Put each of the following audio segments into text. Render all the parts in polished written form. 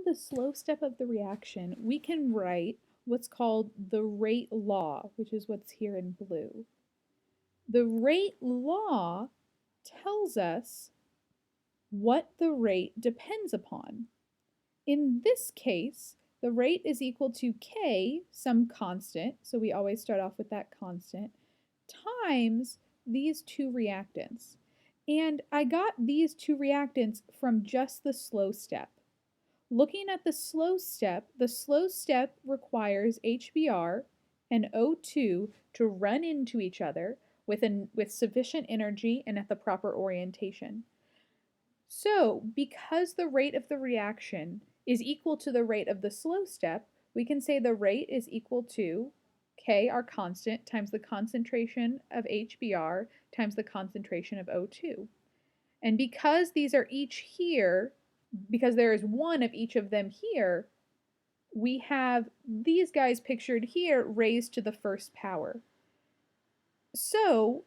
the slow step of the reaction, we can write what's called the rate law, which is what's here in blue. The rate law tells us what the rate depends upon. In this case, the rate is equal to k, some constant, so we always start off with that constant, times these two reactants. And I got these two reactants from just the slow step. Looking at the slow step requires HBr and O2 to run into each other with sufficient energy and at the proper orientation. So, because the rate of the reaction is equal to the rate of the slow step, we can say the rate is equal to K, our constant, times the concentration of HBr times the concentration of O2. And because these are each here, because there is one of each of them here, we have these guys pictured here raised to the first power. So,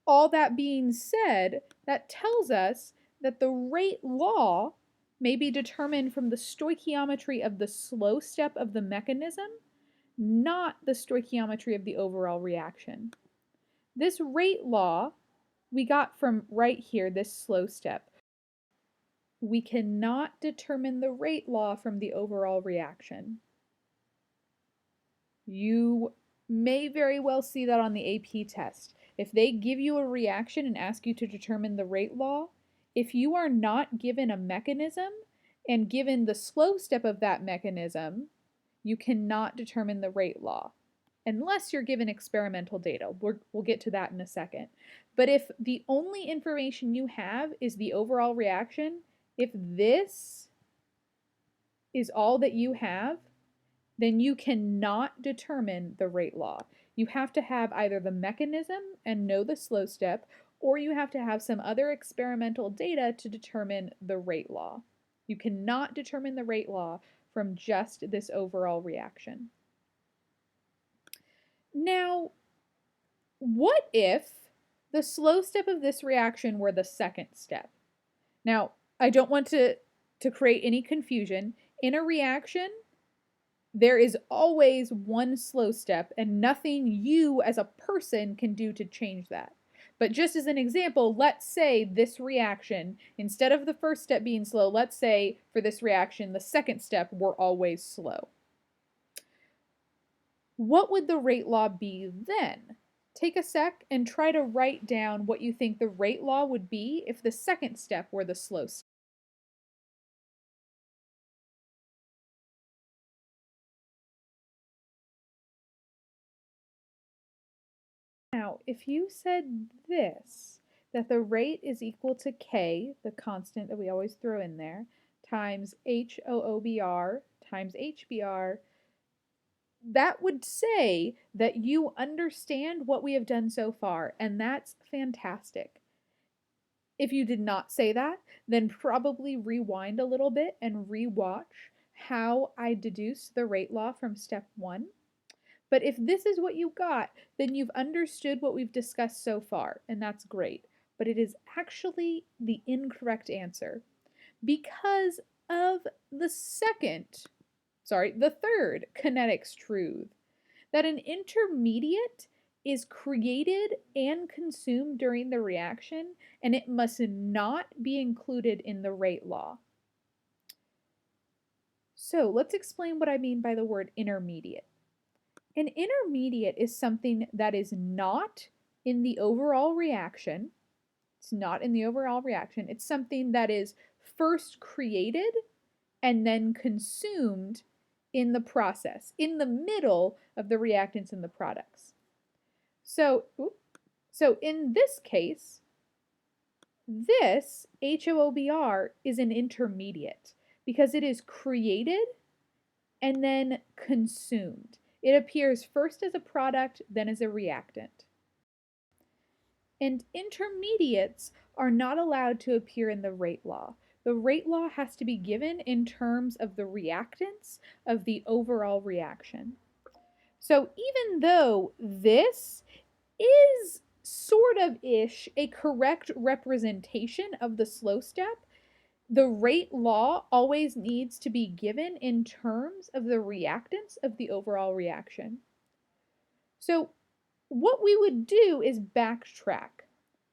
all that being said, that tells us that the rate law may be determined from the stoichiometry of the slow step of the mechanism, not the stoichiometry of the overall reaction. This rate law we got from right here, this slow step. We cannot determine the rate law from the overall reaction. You may very well see that on the AP test. If they give you a reaction and ask you to determine the rate law, if you are not given a mechanism and given the slow step of that mechanism, you cannot determine the rate law unless you're given experimental data. We'll get to that in a second. But if the only information you have is the overall reaction, if this is all that you have, then you cannot determine the rate law. You have to have either the mechanism and know the slow step, or you have to have some other experimental data to determine the rate law. You cannot determine the rate law from just this overall reaction. Now, what if the slow step of this reaction were the second step? Now, I don't want to create any confusion. In a reaction, there is always one slow step and nothing you as a person can do to change that. But just as an example, let's say this reaction, instead of the first step being slow, let's say for this reaction, the second step were always slow. What would the rate law be then? Take a sec and try to write down what you think the rate law would be if the second step were the slow step. Now, if you said this, that the rate is equal to K, the constant that we always throw in there, times HOOBR times HBR, that would say that you understand what we have done so far, and that's fantastic. If you did not say that, then probably rewind a little bit and rewatch how I deduced the rate law from step 1. But if this is what you got, then you've understood what we've discussed so far, and that's great. But it is actually the incorrect answer because of the third kinetics truth, that an intermediate is created and consumed during the reaction, and it must not be included in the rate law. So let's explain what I mean by the word intermediate. An intermediate is something that is not in the overall reaction. It's not in the overall reaction. It's something that is first created and then consumed in the process, in the middle of the reactants and the products. So in this case, this HOOBR is an intermediate because it is created and then consumed. It appears first as a product, then as a reactant. And intermediates are not allowed to appear in the rate law. The rate law has to be given in terms of the reactants of the overall reaction. So even though this is sort of-ish a correct representation of the slow step, The rate law always needs to be given in terms of the reactants of the overall reaction. So what we would do is backtrack.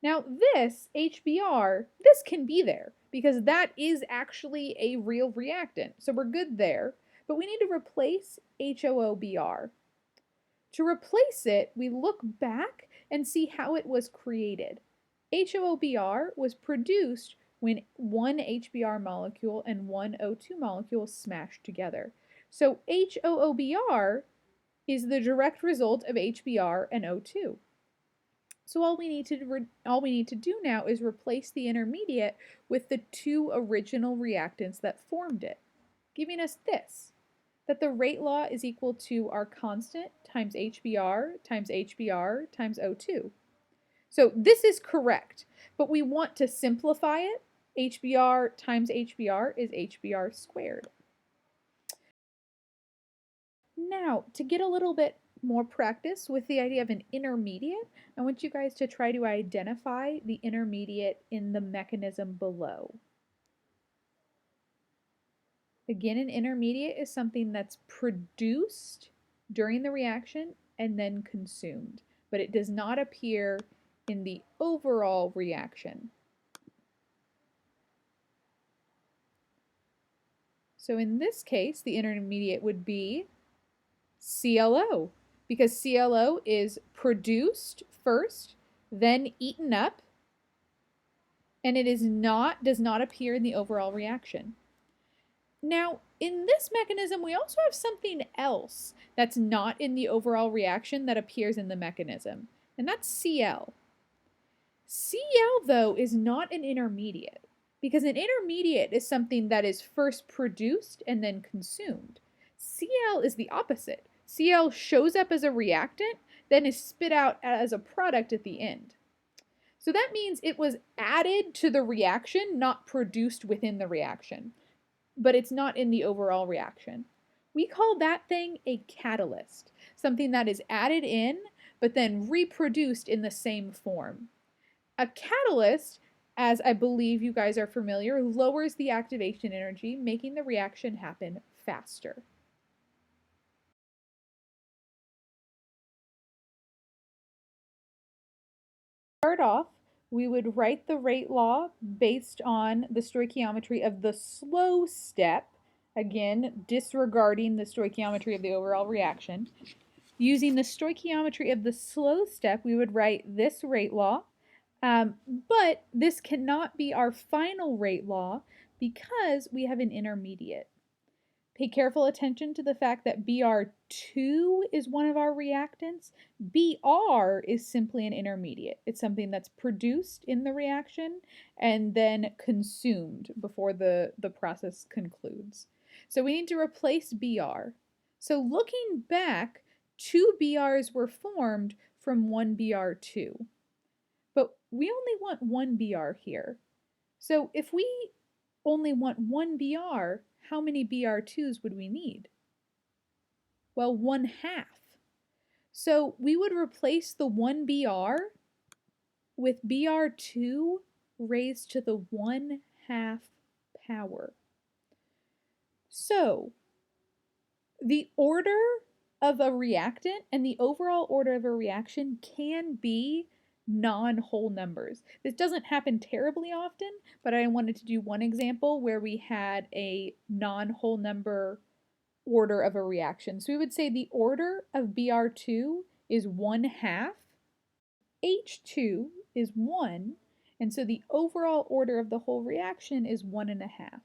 Now this HBr, this can be there because that is actually a real reactant. So we're good there, but we need to replace HOOBr. To replace it, we look back and see how it was created. HOOBr was produced when one HBr molecule and one O2 molecule smashed together. So HOOBr is the direct result of HBr and O2. So all we need to do now is replace the intermediate with the two original reactants that formed it, giving us this, that the rate law is equal to our constant times HBr times HBr times O2. So this is correct, but we want to simplify it. HBr times HBr is HBr squared. Now, to get a little bit more practice with the idea of an intermediate, I want you guys to try to identify the intermediate in the mechanism below. Again, an intermediate is something that's produced during the reaction and then consumed, but it does not appear in the overall reaction. So in this case, the intermediate would be ClO, because ClO is produced first, then eaten up, and it does not appear in the overall reaction. Now, in this mechanism, we also have something else that's not in the overall reaction that appears in the mechanism, and that's Cl. Cl, though, is not an intermediate, because an intermediate is something that is first produced and then consumed. Cl is the opposite. Cl shows up as a reactant, then is spit out as a product at the end. So that means it was added to the reaction, not produced within the reaction, but it's not in the overall reaction. We call that thing a catalyst, something that is added in, but then reproduced in the same form. A catalyst, as I believe you guys are familiar, lowers the activation energy, making the reaction happen faster. Start off, we would write the rate law based on the stoichiometry of the slow step, again, disregarding the stoichiometry of the overall reaction. Using the stoichiometry of the slow step, we would write this rate law, but this cannot be our final rate law because we have an intermediate. Pay careful attention to the fact that Br2 is one of our reactants. Br is simply an intermediate. It's something that's produced in the reaction and then consumed before the process concludes. So we need to replace Br. So looking back, two Brs were formed from one Br2. But we only want one Br here. So if we only want one Br, how many Br2s would we need? Well, 1/2. So we would replace the 1 Br with Br2 raised to the 1/2 power. So the order of a reactant and the overall order of a reaction can be non-whole numbers. This doesn't happen terribly often, but I wanted to do one example where we had a non-whole number order of a reaction. So we would say the order of Br2 is 1/2, H2 is 1, and so the overall order of the whole reaction is 1 1/2.